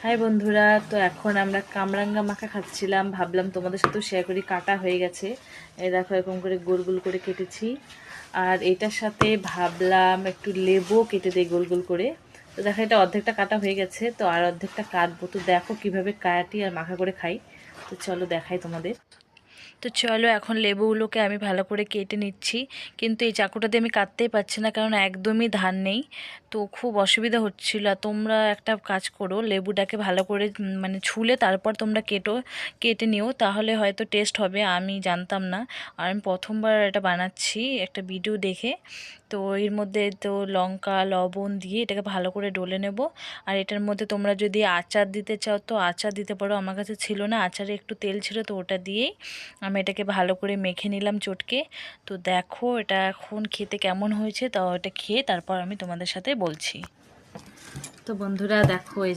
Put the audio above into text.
High বন্ধুরা, তো এখন আমরা কামরাঙ্গা মাখা খাচ্ছিলাম। ভাবলাম তোমাদের সাথেও শেয়ার করি। কাটা হয়ে গেছে, এই দেখো এরকম করে গোল গোল করে কেটেছি। আর এটার সাথে ভাবলাম একটু লেবু কেটে দিই গোল গোল করে। তো দেখো এটা অর্ধেকটা কাটা হয়ে গেছে, তো আর অর্ধেকটা কাটবো। তো দেখো কিভাবে কাটি আর মাখা করে খাই। তো চলো দেখাই তোমাদের। তো চলো এখন লেবুগুলোকে আমি ভালো করে কেটে নিচ্ছি। কিন্তু এই চাকুটা দিয়ে আমি কাটতেই পারছি না, কারণ একদমই ধার নেই। তো খুব অসুবিধা হচ্ছিল। আর তোমরা একটা কাজ করো, লেবুটাকে ভালো করে মানে ছুলে তারপর তোমরা কেটে নিও, তাহলে হয়তো টেস্ট হবে। আমি জানতাম না, আর আমি প্রথমবার এটা বানাচ্ছি একটা ভিডিও দেখে। তো এর মধ্যে তো লঙ্কা লবণ দিয়ে এটাকে ভালো করে ডলে নেব। আর এটার মধ্যে তোমরা যদি আচার দিতে চাও তো আচার দিতে পারো। আমার কাছে ছিল না, আচারে একটু তেল ছিল, তো ওটা দিয়েই আমি এটাকে ভালো করে মেখে নিলাম চটকে। তো দেখো এটা এখন খেতে কেমন হয়েছে, তাও এটা খেয়ে তারপর আমি তোমাদের সাথে বলছি। তো বন্ধুরা দেখো, এই যে